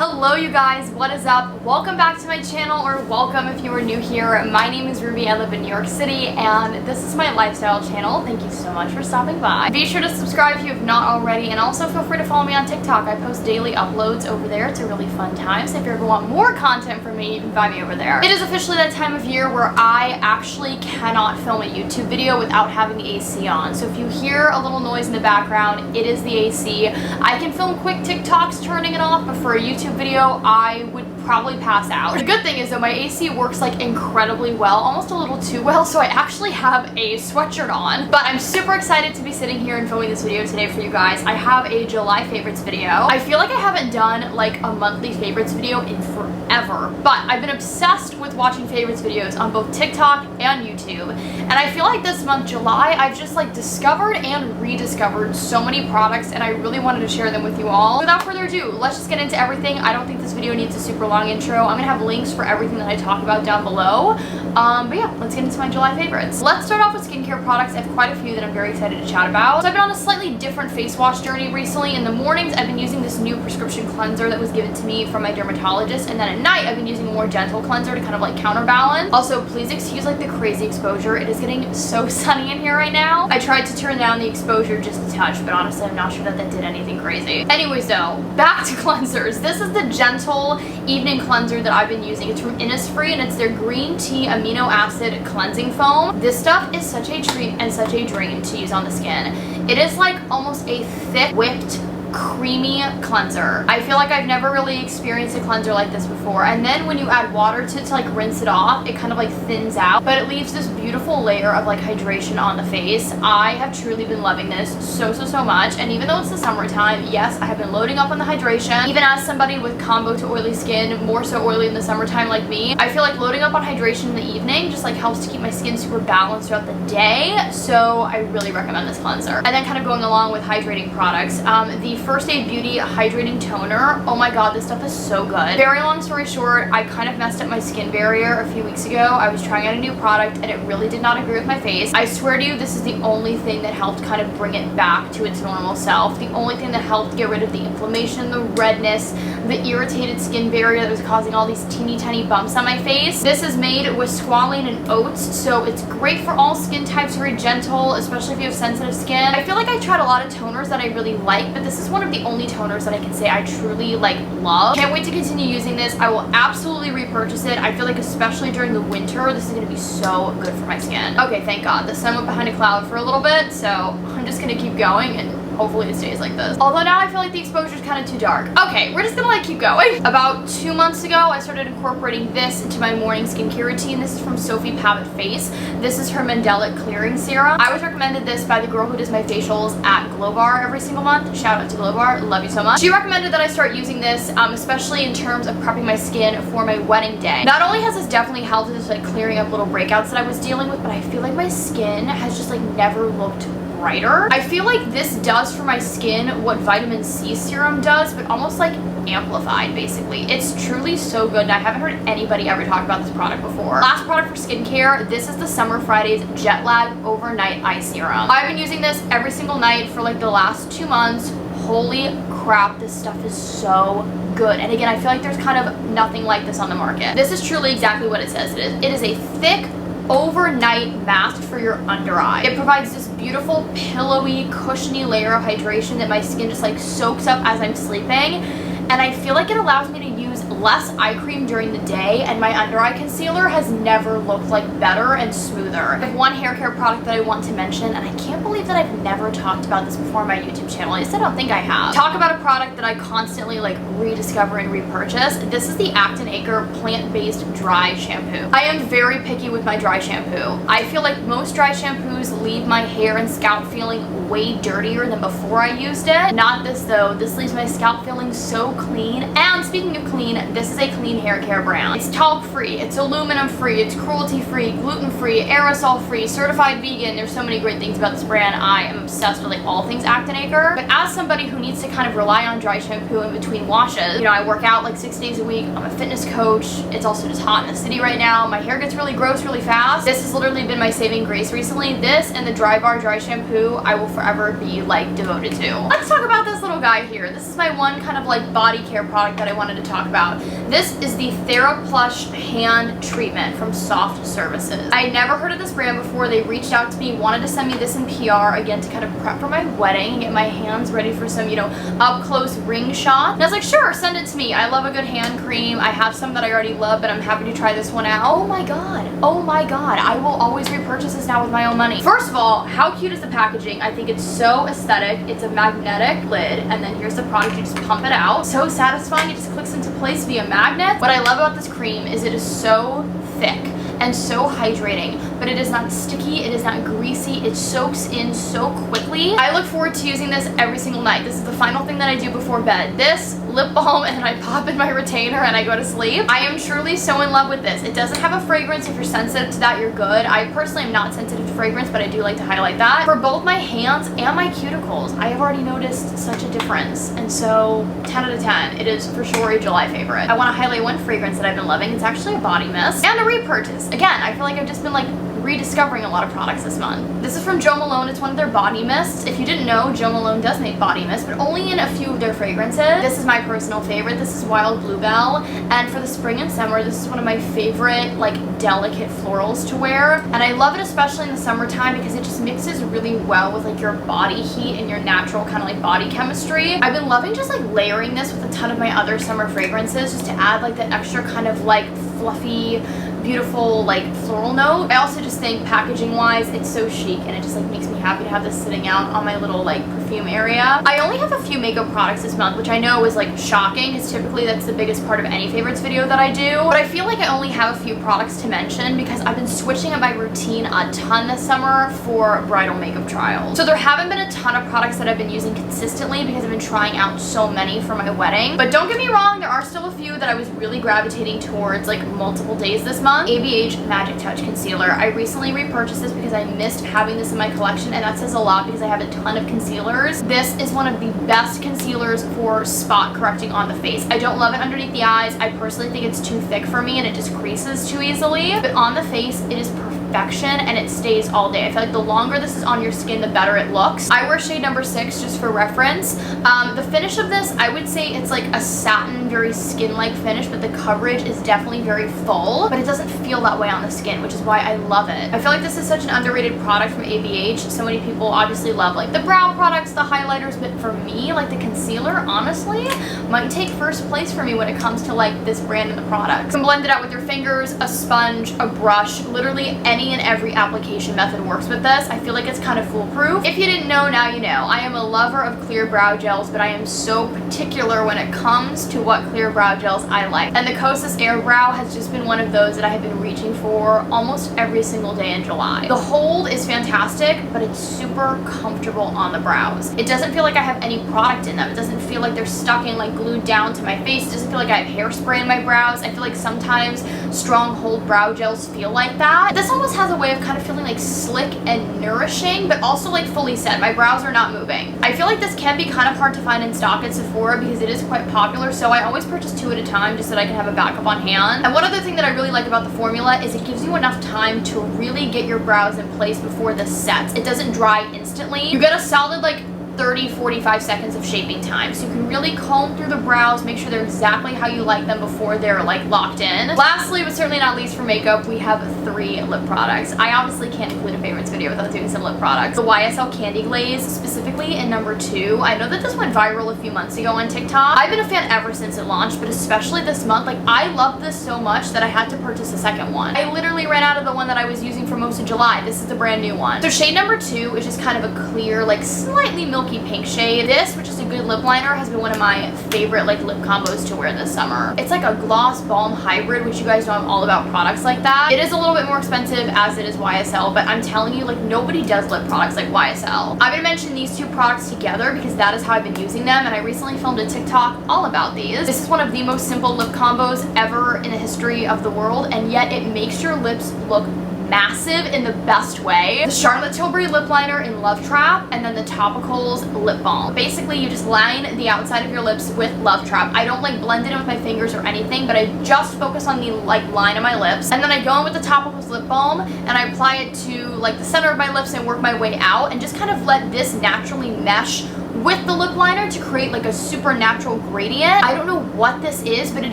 Hello you guys, what is up? Welcome back to my channel, or welcome if you are new here. My name is Ruby, I live in New York City, and this is my lifestyle channel. Thank you so much for stopping by. Be sure to subscribe if you have not already, and also feel free to follow me on TikTok. I post daily uploads over there. It's a really fun time, so if you ever want more content from me, you can find me over there. It is officially that time of year where I actually cannot film a YouTube video without having the AC on. So if you hear a little noise in the background, it is the AC. I can film quick TikToks turning it off, but for a YouTube video, I would probably pass out. The good thing is though, my AC works like incredibly well, almost a little too well, so I actually have a sweatshirt on. But I'm super excited to be sitting here and filming this video today for you guys. I have a July favorites video. I feel like I haven't done like a monthly favorites video in forever, but I've been obsessed with watching favorites videos on both TikTok and YouTube. And I feel like this month, July, I've just like discovered and rediscovered so many products, and I really wanted to share them with you all. Without further ado, let's just get into everything. I don't think this video needs a super long intro. I'm gonna have links for everything that I talk about down below. But yeah, let's get into my July favorites. Let's start off with skincare products. I have quite a few that I'm very excited to chat about. So I've been on a slightly different face wash journey recently. In the mornings, I've been using this new prescription cleanser that was given to me from my dermatologist, and then at night, I've been using a more gentle cleanser to kind of like counterbalance. Also, please excuse like the crazy exposure. It is getting so sunny in here right now. I tried to turn down the exposure just a touch, but honestly, I'm not sure that did anything crazy. Anyways though, back to cleansers. This is the gentle evening cleanser that I've been using. It's from Innisfree, and it's their green tea amino acid cleansing foam. This stuff is such a treat and such a dream to use on the skin. It is like almost a thick, whipped, creamy cleanser. I feel like I've never really experienced a cleanser like this before, and then when you add water to it to like rinse it off, it kind of like thins out, but it leaves this beautiful layer of like hydration on the face. I have truly been loving this so much, and even though it's the summertime, yes, I have been loading up on the hydration. Even as somebody with combo to oily skin, more so oily in the summertime like me, I feel like loading up on hydration in the evening just like helps to keep my skin super balanced throughout the day, so I really recommend this cleanser. And then kind of going along with hydrating products, the First Aid Beauty Hydrating Toner. Oh my god, this stuff is so good. Very long story short, I kind of messed up my skin barrier a few weeks ago. I was trying out a new product and it really did not agree with my face. I swear to you, this is the only thing that helped kind of bring it back to its normal self. The only thing that helped get rid of the inflammation, the redness, the irritated skin barrier that was causing all these teeny tiny bumps on my face. This is made with squalane and oats, so it's great for all skin types, very gentle, especially if you have sensitive skin. I feel like I tried a lot of toners that I really like, but this is one of the only toners that I can say I truly like love. Can't wait to continue using this. I will absolutely repurchase it. I feel like especially during the winter, this is going to be so good for my skin. Okay, thank god. The sun went behind a cloud for a little bit, so I'm just going to keep going and hopefully it stays like this. Although now I feel like the exposure is kind of too dark. Okay, we're just gonna like keep going. About 2 months ago, I started incorporating this into my morning skincare routine. This is from Sophie Pavitt Face. This is her Mandelic Clearing Serum. I was recommended this by the girl who does my facials at Glowbar every single month. Shout out to Glowbar, love you so much. She recommended that I start using this, especially in terms of prepping my skin for my wedding day. Not only has this definitely helped with like clearing up little breakouts that I was dealing with, but I feel like my skin has just like never looked brighter. I feel like this does for my skin what vitamin C serum does, but almost like amplified basically. It's truly so good, and I haven't heard anybody ever talk about this product before. Last product for skincare, this is the Summer Fridays Jet Lag Overnight Eye Serum. I've been using this every single night for like the last 2 months. Holy crap, this stuff is so good. And again, I feel like there's kind of nothing like this on the market. This is truly exactly what it says it is. It is a thick overnight mask for your under eye. It provides this beautiful pillowy cushiony layer of hydration that my skin just like soaks up as I'm sleeping, and I feel like it allows me to use less eye cream during the day, and my under eye concealer has never looked like better and smoother. I have one hair care product that I want to mention, and I can't believe that I've never talked about this before on my YouTube channel. At least I don't think I have. Talk about a product that I constantly like rediscover and repurchase. This is the Acton Acre plant-based dry shampoo. I am very picky with my dry shampoo. I feel like most dry shampoos leave my hair and scalp feeling way dirtier than before I used it. Not this though. This leaves my scalp feeling so clean. And speaking of clean, RAKUTEN. This is a clean hair care brand. It's talc free, it's aluminum free, it's cruelty free, gluten free, aerosol free, certified vegan. There's so many great things about this brand. I am obsessed with like all things Actinaker. But as somebody who needs to kind of rely on dry shampoo in between washes, you know, I work out like 6 days a week. I'm a fitness coach. It's also just hot in the city right now. My hair gets really gross really fast. This has literally been my saving grace recently. This and the Dry Bar dry shampoo I will forever be like devoted to. Let's talk about this little guy here. This is my one kind of like body care product that I wanted to talk about. This is the TheraPlush hand treatment from Soft Services. I had never heard of this brand before. They reached out to me, wanted to send me this in PR again to kind of prep for my wedding, get my hands ready for some, you know, up close ring shot. And I was like, sure, send it to me. I love a good hand cream. I have some that I already love, but I'm happy to try this one out. Oh my god. Oh my god. I will always repurchase this now with my own money. First of all, how cute is the packaging? I think it's so aesthetic. It's a magnetic lid, and then here's the product. You just pump it out. So satisfying. It just clicks into place via magnet. What I love about this cream is it is so thick and so hydrating, but it is not sticky, it is not greasy, it soaks in so quickly. I look forward to using this every single night. This is the final thing that I do before bed. This, lip balm, and then I pop in my retainer and I go to sleep. I am truly so in love with this. It doesn't have a fragrance. If you're sensitive to that, you're good. I personally am not sensitive to fragrance, but I do like to highlight that. For both my hands and my cuticles, I have already noticed such a difference, and so 10 out of 10. It is for sure a July favorite. I want to highlight one fragrance that I've been loving. It's actually a body mist and a repurchase. Again, I feel like I've just been like rediscovering a lot of products this month. This is from Jo Malone. It's one of their body mists. If you didn't know, Jo Malone does make body mists, but only in a few of their fragrances. This is my personal favorite. This is Wild Bluebell, and for the spring and summer, this is one of my favorite like delicate florals to wear, and I love it especially in the summertime because it just mixes really well with like your body heat and your natural kind of like body chemistry. I've been loving just like layering this with a ton of my other summer fragrances just to add like that extra kind of like fluffy, beautiful like floral note. I also just think packaging wise it's so chic, and it just like makes me happy to have this sitting out on my little like perfume area. I only have a few makeup products this month, which I know is like shocking because typically that's the biggest part of any favorites video that I do, but I feel like I only have a few products to mention because I've been switching up my routine a ton this summer for bridal makeup trials. So there haven't been a ton of products that I've been using consistently because I've been trying out so many for my wedding, but don't get me wrong, there are still a few that I was really gravitating towards like multiple days this month. ABH Magic Touch Concealer. I recently repurchased this because I missed having this in my collection, and that says a lot because I have a ton of concealers. This is one of the best concealers for spot correcting on the face. I don't love it underneath the eyes. I personally think it's too thick for me and it just creases too easily, but on the face it is perfection and it stays all day. I feel like the longer this is on your skin, the better it looks. I wear shade number 6 just for reference. The finish of this, I would say it's like a satin, very skin-like finish, but the coverage is definitely very full, but it doesn't feel that way on the skin, which is why I love it. I feel like this is such an underrated product from ABH. So many people obviously love like the brow products, the highlighters, but for me, like the concealer, honestly, might take first place for me when it comes to like this brand and the products. You can blend it out with your fingers, a sponge, a brush, literally any and every application method works with this. I feel like it's kind of foolproof. If you didn't know, now you know. I am a lover of clear brow gels, but I am so particular when it comes to what clear brow gels I like. And the Kosas Air Brow has just been one of those that I have been reaching for almost every single day in July. The hold is fantastic, but it's super comfortable on the brows. It doesn't feel like I have any product in them. It doesn't feel like they're stuck in like glued down to my face. It doesn't feel like I have hairspray in my brows. I feel like sometimes strong hold brow gels feel like that. This almost has a way of kind of feeling like slick and nourishing, but also like fully set. My brows are not moving. I feel like this can be kind of hard to find in stock at Sephora because it is quite popular, so I always purchase 2 at a time just so that I can have a backup on hand. And one other thing that I really like about the formula is it gives you enough time to really get your brows in place before this sets. It doesn't dry instantly. You get a solid like 30-45 seconds of shaping time, so you can really comb through the brows, make sure they're exactly how you like them before they're like locked in. Lastly, but certainly not least for makeup, we have 3 lip products. I obviously can't include a favorites video without doing some lip products. The YSL Candy Glaze, specifically in number 2. I know that this went viral a few months ago on TikTok. I've been a fan ever since it launched, but especially this month, like I love this so much that I had to purchase a second one. I literally ran out of the one that I was using for most of July. This is the brand new one. So shade number 2 is just kind of a clear, like slightly milky smoky pink shade. This, which is a good lip liner, has been one of my favorite like lip combos to wear this summer. It's like a gloss balm hybrid, which you guys know I'm all about products like that. It is a little bit more expensive as it is YSL, but I'm telling you, like, nobody does lip products like YSL. I'm gonna mention these two products together because that is how I've been using them, and I recently filmed a TikTok all about these. This is one of the most simple lip combos ever in the history of the world, and yet it makes your lips look massive in the best way. The Charlotte Tilbury lip liner in Love Trap, and then the Topicals lip balm. Basically, you just line the outside of your lips with Love Trap. I don't like blend it in with my fingers or anything, but I just focus on the like line of my lips, and then I go in with the Topicals lip balm and I apply it to like the center of my lips and work my way out and just kind of let this naturally mesh with the lip liner to create like a supernatural gradient. I don't know what this is, but it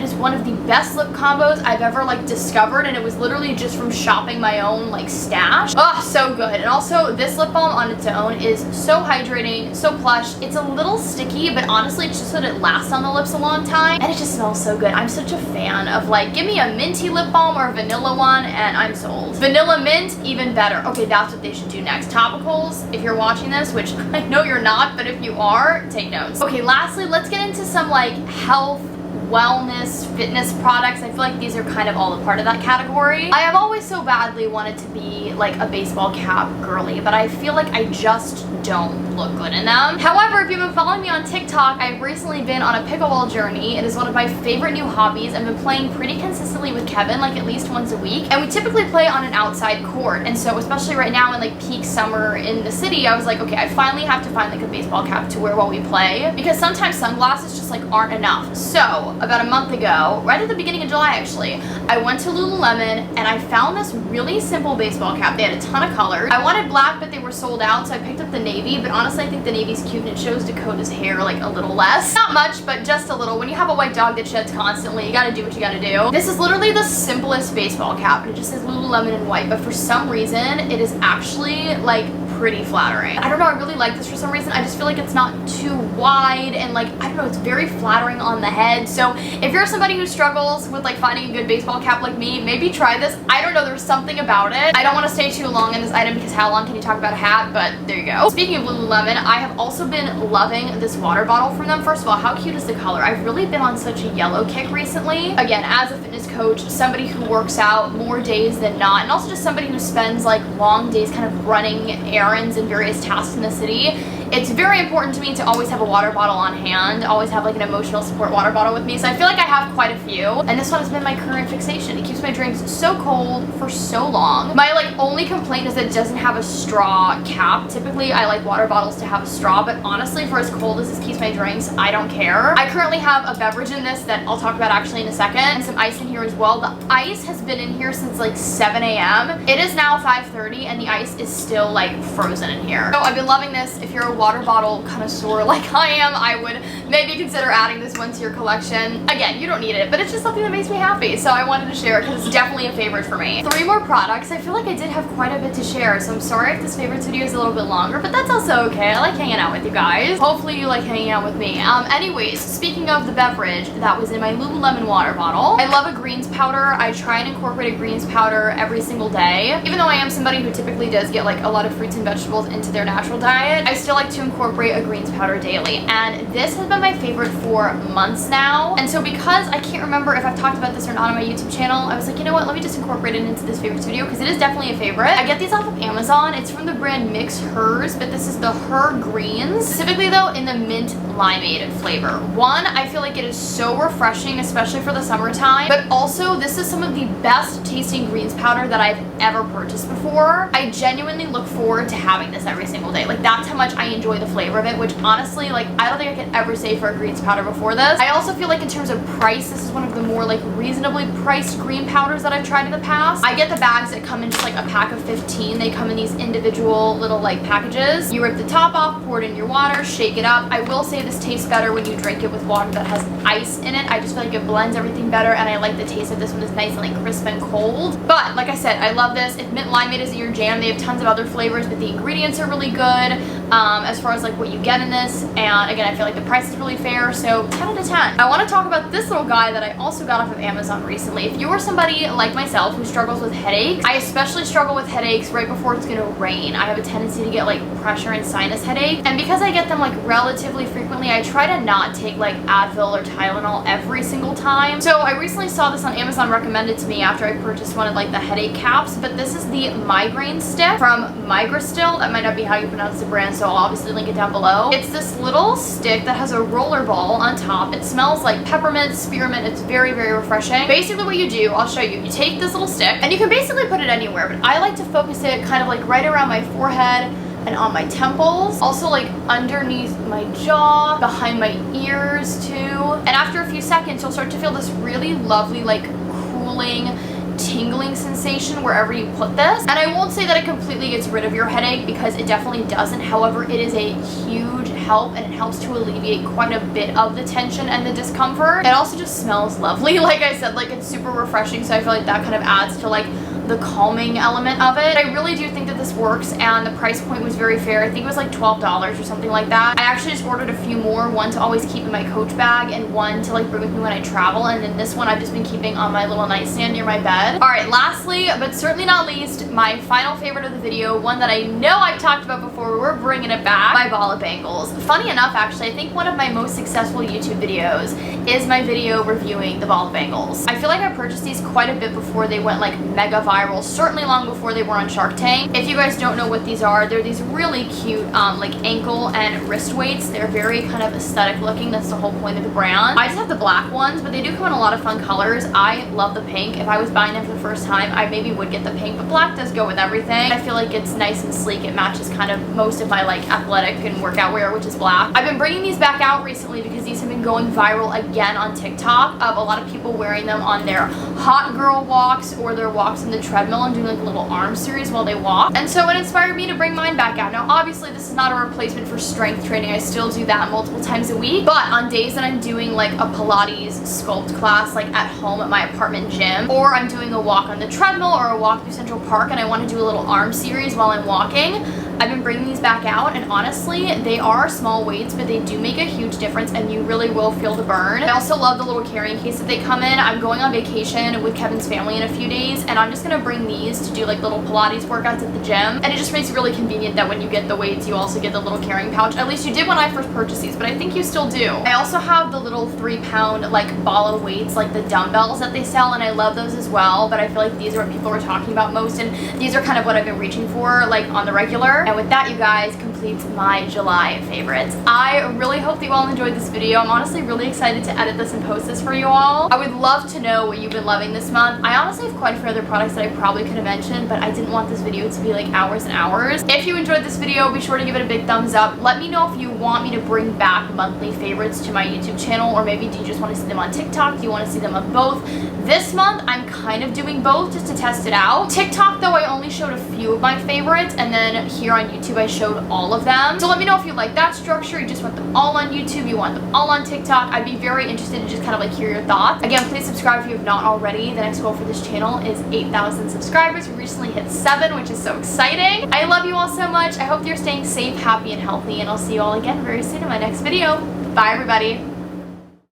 is one of the best lip combos I've ever like discovered, and it was literally just from shopping my own like stash. Oh, so good. And also this lip balm on its own is so hydrating, so plush. It's a little sticky, but honestly it's just so that it lasts on the lips a long time, and it just smells so good. I'm such a fan of like, give me a minty lip balm or a vanilla one and I'm sold. Vanilla mint, even better. Okay, that's what they should do next. Topicals, if you're watching this, which I know you're not, but if you are, take notes. Okay, lastly, let's get into some like health, wellness, fitness products. I feel like these are kind of all a part of that category. I have always so badly wanted to be like a baseball cap girly, but I feel like I just don't look good in them. However, if you've been following me on TikTok, I've recently been on a pickleball journey. It is one of my favorite new hobbies. I've been playing pretty consistently with Kevin, like at least once a week, and we typically play on an outside court. And so especially right now in like peak summer in the city, I was like, okay, I finally have to find like a baseball cap to wear while we play, because sometimes sunglasses just like aren't enough. So about a month ago, right at the beginning of July actually, I went to Lululemon and I found this really simple baseball cap. They had a ton of colors. I wanted black, but they were sold out, so I picked up the navy, but honestly I think the navy's cute and it shows Dakota's hair like a little less. Not much, but just a little. When you have a white dog that sheds constantly, you gotta do what you gotta do. This is literally the simplest baseball cap. It just says Lululemon in white, but for some reason it is actually like pretty flattering. I don't know, I really like this for some reason. I just feel like it's not too wide and like, I don't know, it's very flattering on the head. So if you're somebody who struggles with like finding a good baseball cap like me, maybe try this. I don't know, there's something about it. I don't want to stay too long in this item because how long can you talk about a hat, but there you go. Speaking of Lululemon, I have also been loving this water bottle from them. First of all, how cute is the color? I've really been on such a yellow kick recently. Again, as a fitness coach, somebody who works out more days than not, and also just somebody who spends like long days kind of running errands and various tasks in the city, it's very important to me to always have a water bottle on hand, always have like an emotional support water bottle with me. So I feel like I have quite a few, and this one has been my current fixation. It keeps my drinks so cold for so long. My like only complaint is that it doesn't have a straw cap. Typically I like water bottles to have a straw, but honestly for as cold as this keeps my drinks, I don't care. I currently have a beverage in this that I'll talk about actually in a second, and some ice in here as well. The ice has been in here since like 7 a.m. It is now 5:30 and the ice is still like frozen in here. So I've been loving this. If you're a water bottle connoisseur like I am, I would maybe consider adding this one to your collection. Again, you don't need it, but it's just something that makes me happy, so I wanted to share it because it's definitely a favorite for me. 3 more products. I feel like I did have quite a bit to share, so I'm sorry if this favorites video is a little bit longer, but that's also okay. I like hanging out with you guys. Hopefully you like hanging out with me. Anyways, speaking of the beverage that was in my Lululemon water bottle, I love a greens powder. I try and incorporate a greens powder every single day. Even though I am somebody who typically does get like a lot of fruits and vegetables into their natural diet, I still like to incorporate a greens powder daily, and this has been my favorite for months now. And so because I can't remember if I've talked about this or not on my YouTube channel, I was like, you know what, let me just incorporate it into this favorites video because it is definitely a favorite. I get these off of Amazon. It's from the brand Mix Hers, but this is the Her Greens, specifically though in the mint limeade flavor. One, I feel like it is so refreshing, especially for the summertime, but also this is some of the best tasting greens powder that I've ever purchased before. I genuinely look forward to having this every single day. Like, that's how much I enjoy the flavor of it, which honestly, like, I don't think I could ever say for a greens powder before this. I also feel like in terms of price, this is one of the more like reasonably priced green powders that I've tried in the past. I get the bags that come in just like a pack of 15. They come in these individual little like packages. You rip the top off, pour it in your water, shake it up. I will say this tastes better when you drink it with water that has ice in it. I just feel like it blends everything better, and I like the taste of this one. Is nice and like crisp and cold. But like I said, I love this. If mint limeade isn't your jam, they have tons of other flavors, but the ingredients are really good. as far as like what you get in this, and again, I feel like the price is really fair, so 10 out of 10. I want to talk about this little guy that I also got off of Amazon recently. If you are somebody like myself who struggles with headaches, I especially struggle with headaches right before it's gonna rain. I have a tendency to get like pressure and sinus headache, and because I get them like relatively frequently, I try to not take like Advil or Tylenol every single time. So I recently saw this on Amazon recommended to me after I purchased one of like the headache caps, but this is the Migraine Stiff from Migraine Stiff. That might not be how you pronounce the brand, so I'll obviously link it down below. It's this little stick that has a roller ball on top. It smells like peppermint, spearmint. It's very, very refreshing. Basically what you do, I'll show you. You take this little stick, and you can basically put it anywhere, but I like to focus it kind of like right around my forehead and on my temples, also like underneath my jaw, behind my ears too. And after a few seconds, you'll start to feel this really lovely, like cooling, tingling sensation wherever you put this. And I won't say that it completely gets rid of your headache, because it definitely doesn't. However, it is a huge help, and it helps to alleviate quite a bit of the tension and the discomfort. It also just smells lovely. Like I said, like it's super refreshing, so I feel like that kind of adds to like the calming element of it. I really do think that this works, and the price point was very fair. I think it was like $12 or something like that. I actually just ordered a few more, one to always keep in my coach bag and one to like bring with me when I travel, and then this one I've just been keeping on my little nightstand near my bed. Alright, lastly but certainly not least, my final favorite of the video, one that I know I've talked about before, we're bringing it back, my Bala Bangles. Funny enough, actually, I think one of my most successful YouTube videos is my video reviewing the Bala Bangles. I feel like I purchased these quite a bit before they went like mega viral, certainly long before they were on Shark Tank. If you guys don't know what these are, they're these really cute like ankle and wrist weights. They're very kind of aesthetic looking. That's the whole point of the brand. I just have the black ones, but they do come in a lot of fun colors. I love the pink. If I was buying them for the first time, I maybe would get the pink, but black does go with everything. I feel like it's nice and sleek. It matches kind of most of my like athletic and workout wear, which is black. I've been bringing these back out recently because these have been going viral again on TikTok, of a lot of people wearing them on their hot girl walks or their walks in the treadmill and doing like a little arm series while they walk. And so it inspired me to bring mine back out. Now obviously this is not a replacement for strength training. I still do that multiple times a week, but on days that I'm doing like a Pilates sculpt class like at home at my apartment gym, or I'm doing a walk on the treadmill or a walk through Central Park and I want to do a little arm series while I'm walking, I've been bringing these back out, and honestly they are small weights, but they do make a huge difference and you really will feel the burn. I also love the little carrying case that they come in. I'm going on vacation with Kevin's family in a few days, and I'm just gonna bring these to do like little Pilates workouts at the gym, and it just makes it really convenient that when you get the weights you also get the little carrying pouch. At least you did when I first purchased these, but I think you still do. I also have the little 3-pound like Bala weights, like the dumbbells that they sell, and I love those as well, but I feel like these are what people are talking about most, and these are kind of what I've been reaching for like on the regular. And with that, you guys, completes my July favorites. I really hope that you all enjoyed this video. I'm honestly really excited to edit this and post this for you all. I would love to know what you've been loving this month. I honestly have quite a few other products that I probably could have mentioned, but I didn't want this video to be like hours and hours. If you enjoyed this video, be sure to give it a big thumbs up. Let me know if you want me to bring back monthly favorites to my YouTube channel, or maybe do you just want to see them on TikTok? Do you want to see them on both? This month, I'm kind of doing both just to test it out. TikTok, though, I only showed a few of my favorites, and then here on YouTube, I showed all of them. So let me know if you like that structure, you just want them all on YouTube, you want them all on TikTok. I'd be very interested to just kind of like hear your thoughts. Again, please subscribe if you have not already. The next goal for this channel is 8,000 subscribers. We recently hit 7, which is so exciting. I love you all so much. I hope you're staying safe, happy, and healthy, and I'll see you all again very soon in my next video. Bye, everybody.